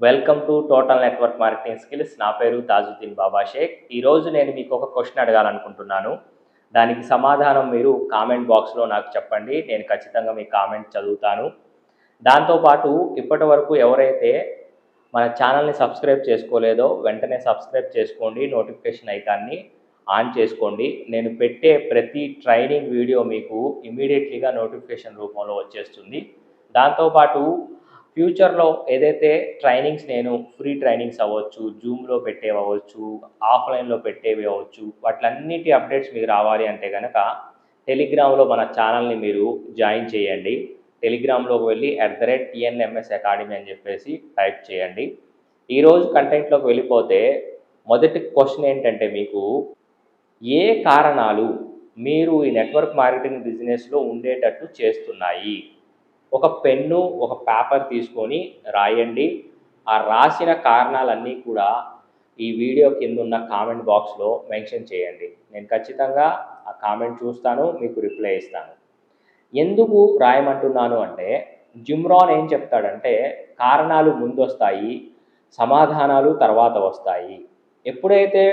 Welcome to total network marketing skills. నా పేరు తాజుద్దీన్ బాబా షేక్. ఈరోజు నేను మీకు ఒక క్వశ్చన్ అడగాలనుకుంటున్నాను. దానికి సమాధానం మీరు కామెంట్ బాక్స్లో నాకు చెప్పండి. నేను ఖచ్చితంగా మీ కామెంట్ చదువుతాను. దాంతోపాటు ఇప్పటి వరకు ఎవరైతే మన ఛానల్ని సబ్స్క్రైబ్ చేసుకోలేదో వెంటనే సబ్స్క్రైబ్ చేసుకోండి. నోటిఫికేషన్ ఐకాన్ని ఆన్ చేసుకోండి. నేను పెట్టే ప్రతి ట్రైనింగ్ వీడియో మీకు ఇమీడియట్లీగా నోటిఫికేషన్ రూపంలో వచ్చేస్తుంది. దాంతోపాటు ఫ్యూచర్లో ఏదైతే ట్రైనింగ్స్ నేను ఫ్రీ ట్రైనింగ్స్ అవ్వచ్చు, జూమ్లో పెట్టేవి అవ్వచ్చు, ఆఫ్లైన్లో పెట్టేవి అవ్వచ్చు, వాటిలన్నిటి అప్డేట్స్ మీకు రావాలి అంటే కనుక టెలిగ్రామ్లో మన ఛానల్ని మీరు జాయిన్ చేయండి. టెలిగ్రామ్లోకి వెళ్ళి @TNMS Academy అని చెప్పేసి టైప్ చేయండి. ఈరోజు కంటెంట్లోకి వెళ్ళిపోతే మొదటి క్వశ్చన్ ఏంటంటే, మీకు ఏ కారణాలు మీరు ఈ నెట్వర్క్ మార్కెటింగ్ బిజినెస్లో ఉండేటట్టు చేస్తున్నాయి? ఒక పెన్ను, ఒక పేపర్ తీసుకొని రాయండి. ఆ రాసిన కారణాలన్నీ కూడా ఈ వీడియో కింద ఉన్న కామెంట్ బాక్స్లో మెన్షన్ చేయండి. నేను ఖచ్చితంగా ఆ కామెంట్ చూస్తాను, మీకు రిప్లై ఇస్తాను. ఎందుకు రాయమంటున్నాను అంటే, జిమ్ రాన్ ఏం చెప్తాడంటే, కారణాలు ముందు వస్తాయి, సమాధానాలు తర్వాత వస్తాయి. ఎప్పుడైతే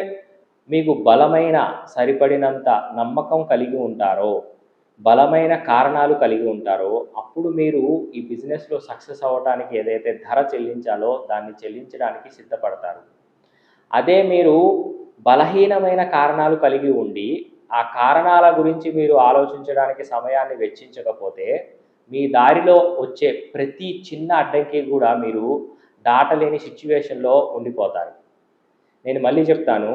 మీకు బలమైన సరిపడినంత నమ్మకం కలిగి ఉంటారో, బలమైన కారణాలు కలిగి ఉంటారో, అప్పుడు మీరు ఈ బిజినెస్లో సక్సెస్ అవ్వడానికి ఏదైతే ధర చెల్లించాలో దాన్ని చెల్లించడానికి సిద్ధపడతారు. అదే మీరు బలహీనమైన కారణాలు కలిగి ఉండి ఆ కారణాల గురించి మీరు ఆలోచించడానికి సమయాన్ని వెచ్చించకపోతే, మీ దారిలో వచ్చే ప్రతి చిన్న అడ్డంకి కూడా మీరు దాటలేని సిచ్యువేషన్లో ఉండిపోతారు. నేను మళ్ళీ చెప్తాను,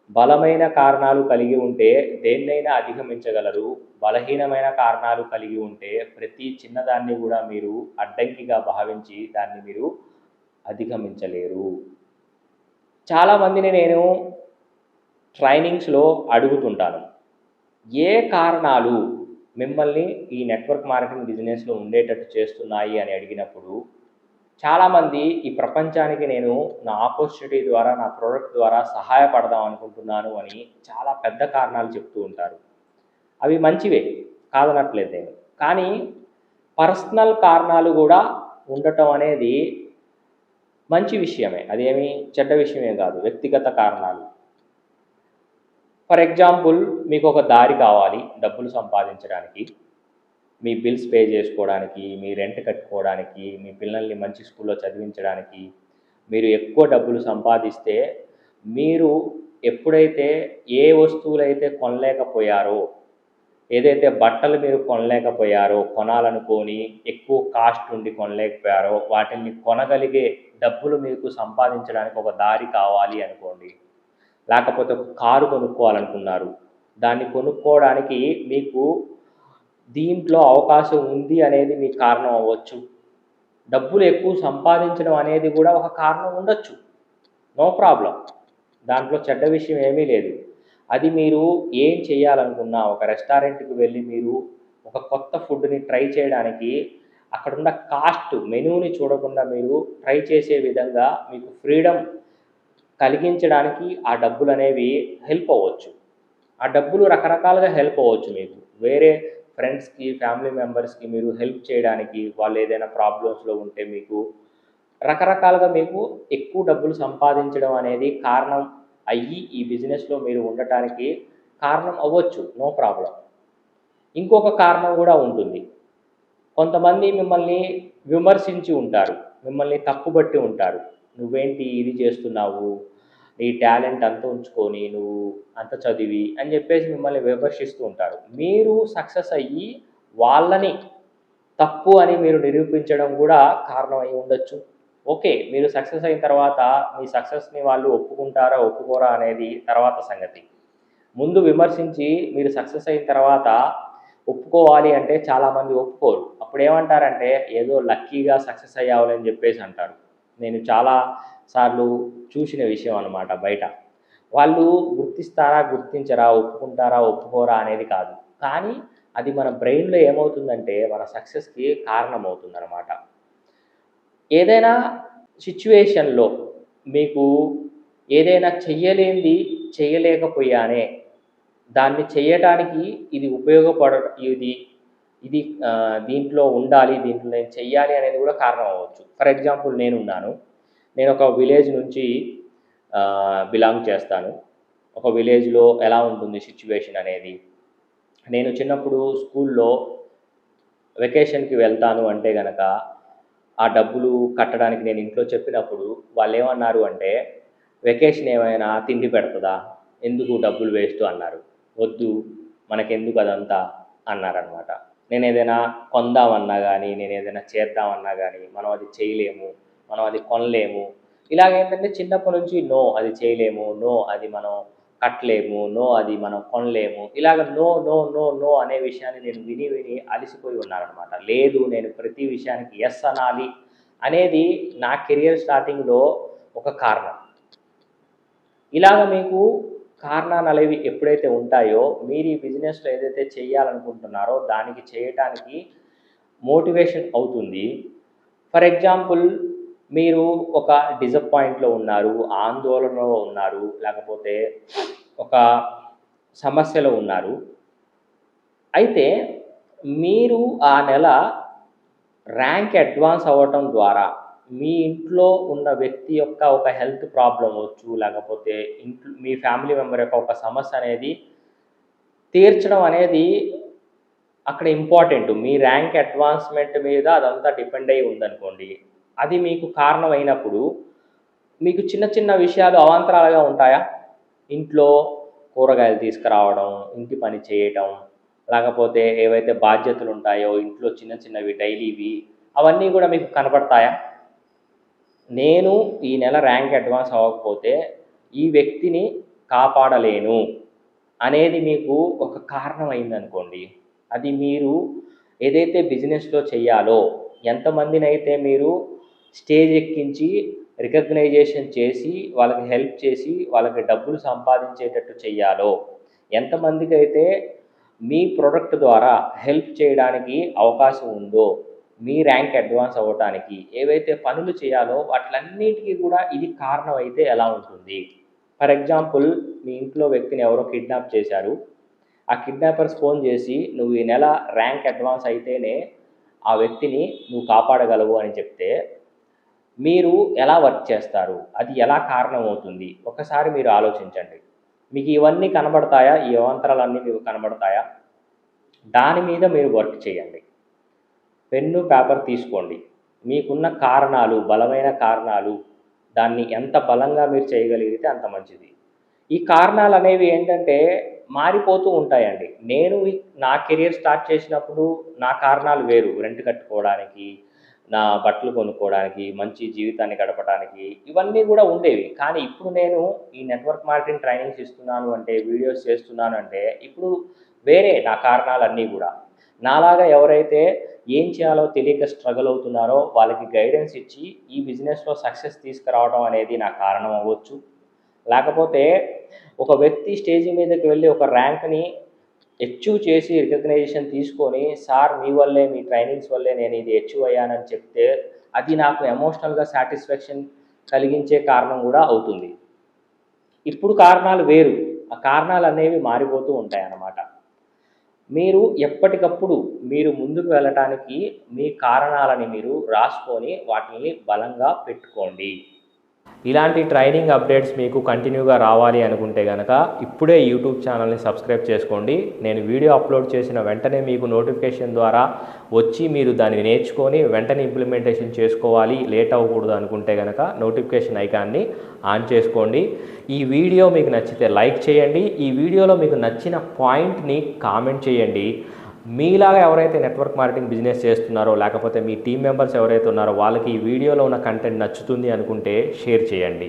బలమైన కారణాలు కలిగి ఉంటే దేన్నైనా అధిగమించగలరు. బలహీనమైన కారణాలు కలిగి ఉంటే ప్రతి చిన్నదాన్ని కూడా మీరు అడ్డంకిగా భావించి దాన్ని మీరు అధిగమించలేరు. చాలామందిని నేను ట్రైనింగ్స్లో అడుగుతుంటాను, ఏ కారణాలు మిమ్మల్ని ఈ నెట్వర్క్ మార్కెటింగ్ బిజినెస్లో ఉండేటట్టు చేస్తున్నాయి అని అడిగినప్పుడు, చాలామంది ఈ ప్రపంచానికి నేను నా ఆపర్చునిటీ ద్వారా, నా ప్రోడక్ట్ ద్వారా సహాయపడదాం అనుకుంటున్నాను అని చాలా పెద్ద కారణాలు చెప్తూ ఉంటారు. అవి మంచివే, కాదనట్లేదు నేను. కానీ పర్సనల్ కారణాలు కూడా ఉండటం అనేది మంచి విషయమే, అదేమి చెడ్డ విషయమే కాదు. వ్యక్తిగత కారణాలు, ఫర్ ఎగ్జాంపుల్, మీకు ఒక దారి కావాలి డబ్బులు సంపాదించడానికి, మీ బిల్స్ పే చేసుకోవడానికి, మీ రెంట్ కట్టుకోవడానికి, మీ పిల్లల్ని మంచి స్కూల్లో చదివించడానికి. మీరు ఎక్కువ డబ్బులు సంపాదిస్తే, మీరు ఎప్పుడైతే ఏ వస్తువులైతే కొనలేకపోయారో, ఏదైతే బట్టలు మీరు కొనలేకపోయారో, కొనాలనుకొని ఎక్కువ కాస్ట్ ఉండి కొనలేకపోయారో, వాటిని కొనగలిగే డబ్బులు మీకు సంపాదించడానికి ఒక దారి కావాలి అనుకోండి. లేకపోతే ఒక కారు కొనుక్కోవాలనుకున్నారు, దాన్ని కొనుక్కోవడానికి మీకు దీంట్లో అవకాశం ఉంది అనేది మీకు కారణం అవ్వచ్చు. డబ్బులు ఎక్కువ సంపాదించడం అనేది కూడా ఒక కారణం ఉండొచ్చు, నో ప్రాబ్లం. దాంట్లో చెడ్డ విషయం ఏమీ లేదు. అది మీరు ఏం చేయాలనుకున్నా, ఒక రెస్టారెంట్కి వెళ్ళి మీరు ఒక కొత్త ఫుడ్ని ట్రై చేయడానికి అక్కడున్న కాస్ట్ మెనూని చూడకుండా మీరు ట్రై చేసే విధంగా మీకు ఫ్రీడమ్ కలిగించడానికి ఆ డబ్బులు అనేవి హెల్ప్ అవ్వచ్చు. ఆ డబ్బులు రకరకాలుగా హెల్ప్ అవ్వచ్చు. మీకు వేరే ఫ్రెండ్స్కి, ఫ్యామిలీ మెంబర్స్కి మీరు హెల్ప్ చేయడానికి, వాళ్ళు ఏదైనా ప్రాబ్లమ్స్లో ఉంటే మీకు రకరకాలుగా మీకు ఎక్కువ డబ్బులు సంపాదించడం అనేది కారణం అయ్యి ఈ బిజినెస్లో మీరు ఉండటానికి కారణం అవ్వచ్చు, నో ప్రాబ్లం. ఇంకొక కారణం కూడా ఉంటుంది. కొంతమంది మిమ్మల్ని విమర్శించి ఉంటారు, మిమ్మల్ని తప్పుబట్టి ఉంటారు. నువ్వేంటి ఇది చేస్తున్నావు, నీ టాలెంట్ అంత ఉంచుకొని నువ్వు అంత చదివి అని చెప్పేసి మిమ్మల్ని విమర్శిస్తూ ఉంటారు. మీరు సక్సెస్ అయ్యి వాళ్ళని తప్పు అని మీరు నిరూపించడం కూడా కారణం అయి ఉండొచ్చు. ఓకే, మీరు సక్సెస్ అయిన తర్వాత మీ సక్సెస్ని వాళ్ళు ఒప్పుకుంటారా ఒప్పుకోరా అనేది తర్వాత సంగతి. ముందు విమర్శించి మీరు సక్సెస్ అయిన తర్వాత ఒప్పుకోవాలి అంటే చాలామంది ఒప్పుకోరు. అప్పుడు ఏమంటారంటే, ఏదో లక్కీగా సక్సెస్ అయ్యావులని చెప్పేసి అంటారు. నేను చాలా సార్లు చూసిన విషయం అన్నమాట బయట. వాళ్ళు గుర్తిస్తారా గుర్తించరా, ఒప్పుకుంటారా ఒప్పుకోరా అనేది కాదు, కానీ అది మన బ్రెయిన్లో ఏమవుతుందంటే మన సక్సెస్కి కారణమవుతుందన్నమాట. ఏదైనా సిచ్యువేషన్లో మీకు ఏదైనా చెయ్యలేనిది చేయలేకపోయానే, దాన్ని చేయటానికి ఇది ఇది ఇది దీంట్లో ఉండాలి, దీంట్లో నేను చెయ్యాలి అనేది కూడా కారణం అవ్వచ్చు. ఫర్ ఎగ్జాంపుల్, నేనున్నాను, నేను ఒక విలేజ్ నుంచి బిలాంగ్ చేస్తాను. ఒక విలేజ్‌లో ఎలా ఉంటుంది సిట్యుయేషన్ అనేది. నేను చిన్నప్పుడు స్కూల్‌లో వెకేషన్‌కి వెళ్తాను అంటే గనక, ఆ డబ్బులు కట్టడానికి నేను ఇంట్లో చెప్పినప్పుడు వాళ్ళేమన్నారు అంటే, "వెకేషన్ ఏమైనా తిండి పెడతదా? ఎందుకు డబ్బులు వేస్టు" అన్నారు. "వద్దు, మనకెందుకు అదంతా" అన్నారనమాట. నేనేదైనా కొందామన్నా గానీ, నేనేదైనా చేద్దామన్నా గానీ, మనం అది చేయలేము, మనం అది కొనలేము. ఇలాగేంటంటే చిన్నప్పటి నుంచి నో అది చేయలేము, నో అది మనం కట్టలేము, నో అది మనం కొనలేము. ఇలాగ నో, నో, నో, నో అనే విషయాన్ని నేను విని, విని అలిసిపోయి ఉన్నాననమాట. లేదు, నేను ప్రతి విషయానికి యెస్ అనాలి అనేది నా కెరియర్ స్టార్టింగ్‌లో ఒక కారణం. ఇలాగ మీకు కారణాలనేవి ఎప్పుడైతే ఉంటాయో, మీరు ఈ బిజినెస్‌లో ఏదైతే చేయాలనుకుంటున్నారో దానికి చేయటానికి మోటివేషన్ అవుతుంది. ఫర్ ఎగ్జాంపుల్, మీరు ఒక డిసప్పాయింట్‌లో ఉన్నారు, ఆందోళనలో ఉన్నారు, లేకపోతే ఒక సమస్యలో ఉన్నారు. అయితే మీరు ఆ నెల ర్యాంక్ అడ్వాన్స్ అవ్వటం ద్వారా మీ ఇంట్లో ఉన్న వ్యక్తి యొక్క ఒక హెల్త్ ప్రాబ్లమ్ అవ్వచ్చు, లేకపోతే మీ ఫ్యామిలీ మెంబర్ యొక్క ఒక సమస్య అనేది తీర్చడం అనేది అక్కడ ఇంపార్టెంటు. మీ ర్యాంక్ అడ్వాన్స్‌మెంట్ మీద అదంతా డిపెండ్ అయ్యి ఉందనుకోండి. అది మీకు కారణమైనప్పుడు, మీకు చిన్న చిన్న విషయాలు అవాంతరాలుగా ఉంటాయా? ఇంట్లో కూరగాయలు తీసుకురావడం, ఇంటి పని చేయటం, లేకపోతే ఏవైతే బాధ్యతలుంటాయో ఇంట్లో చిన్న చిన్నవి డైలీవి, అవన్నీ గూడా మీకు కనపడతాయా? నేను ఈ నెల ర్యాంక్ అడ్వాన్స్ అవ్వకపోతే, ఈ వ్యక్తిని కాపాడలేను అనేది మీకు ఒక కారణం అయిందనుకోండి. అది మీరు ఏదైతే బిజినెస్‌లో చెయ్యాలో, ఎంతమందినైతే మీరు స్టేజ్ ఎక్కించి, రికగ్నైజేషన్ చేసి, వాళ్ళకి హెల్ప్ చేసి, వాళ్ళకి డబ్బులు సంపాదించేటట్టు చెయ్యాలో, ఎంతమందికైతే మీ ప్రొడక్ట్ ద్వారా హెల్ప్ చేయడానికి అవకాశం ఉందో, మీ ర్యాంక్ అడ్వాన్స్ అవ్వటానికి ఏవైతే పనులు చేయాలో వాటిలన్నిటికి కూడా ఇది కారణం అయితే ఎలా ఉంటుంది? ఫర్ ఎగ్జాంపుల్, మీ ఇంట్లో వ్యక్తిని ఎవరో కిడ్నాప్ చేశారు. ఆ కిడ్నాపర్స్ ఫోన్ చేసి, "నువ్వు ఈ నెల ర్యాంక్ అడ్వాన్స్ అయితేనే ఆ వ్యక్తిని నువ్వు కాపాడగలవు" అని చెప్తే, మీరు ఎలా వర్క్ చేస్తారు? అది ఎలా కారణమవుతుంది? ఒక్కసారి మీరు ఆలోచించండి. మీకు ఇవన్నీ కనబడతాయా? ఈ అవాంతరాలన్నీ మీకు కనబడతాయా? దాని మీద మీరు వర్క్ చేయండి. పెన్ను, పేపర్ తీసుకోండి. మీకున్న కారణాలు, బలమైన కారణాలు, దాన్ని ఎంత బలంగా మీరు చేయగలిగితే అంత మంచిది. ఈ కారణాలనేవి ఏంటంటే మారిపోతూ ఉంటాయండి. నేను నా కెరియర్ స్టార్ట్ చేసినప్పుడు నా కారణాలు వేరు. రెంట్ కట్టుకోవడానికి, నా బట్టలు కొనుక్కోవడానికి, మంచి జీవితాన్ని గడపడానికి ఇవన్నీ గూడా ఉండేవి. కానీ ఇప్పుడు నేను ఈ నెట్వర్క్ మార్కెటింగ్ ట్రైనింగ్స్ ఇస్తున్నాను అంటే, వీడియోస్ చేస్తున్నాను అంటే, ఇప్పుడు వేరే నా కారణాలన్నీ గూడా. నాలాగా ఎవరైతే ఏం చేయాలో తెలియక స్ట్రగుల్ అవుతున్నారో వాళ్ళకి గైడెన్స్ ఇచ్చి ఈ బిజినెస్‌లో సక్సెస్ తీసుకురావడం అనేది నా కారణం అవ్వచ్చు. లేకపోతే ఒక వ్యక్తి స్టేజ్ మీదకి వెళ్ళి ఒక ర్యాంక్‌ని అచీవ్ చేసి రికగ్నైజేషన్ తీసుకొని, "సార్ మీ వల్లే, మీ ట్రైనింగ్స్ వల్లే నేను ఇది అచీవ్ అయ్యానని" చెప్తే అది నాకు ఎమోషనల్‌గా సాటిస్ఫాక్షన్ కలిగించే కారణం గూడా అవుతుంది. ఇప్పుడు కారణాలు వేరు. ఆ కారణాలనేవి మారిపోతూ ఉంటాయన్నమాట. మీరు ఎప్పటికప్పుడు మీరు ముందుకు వెళ్ళటానికి మీ కారణాలని మీరు రాసుకొని వాటిని బలంగా పెట్టుకోండి. ఇలాంటి ట్రైనింగ్ అప్డేట్స్ మీకు కంటిన్యూగా రావాలి అనుకుంటే గనక ఇప్పుడే యూట్యూబ్ ఛానల్ని సబ్స్క్రైబ్ చేసుకోండి. నేను వీడియో అప్లోడ్ చేసిన వెంటనే మీకు నోటిఫికేషన్ ద్వారా వచ్చి మీరు దాన్ని నేర్చుకొని వెంటనే ఇంప్లిమెంటేషన్ చేసుకోవాలి, లేట్ అవ్వకూడదు అనుకుంటే గనక నోటిఫికేషన్ ఐకాన్ని ఆన్ చేసుకోండి. ఈ వీడియో మీకు నచ్చితే లైక్ చేయండి. ఈ వీడియోలో మీకు నచ్చిన పాయింట్ని కామెంట్ చేయండి. మీలాగా ఎవరైతే నెట్వర్క్ మార్కెటింగ్ బిజినెస్ చేస్తున్నారో, లేకపోతే మీ టీమ్ మెంబర్స్ ఎవరైతే ఉన్నారో వాళ్ళకి ఈ వీడియోలో ఉన్న కంటెంట్ నచ్చుతుంది అనుకుంటే షేర్ చేయండి.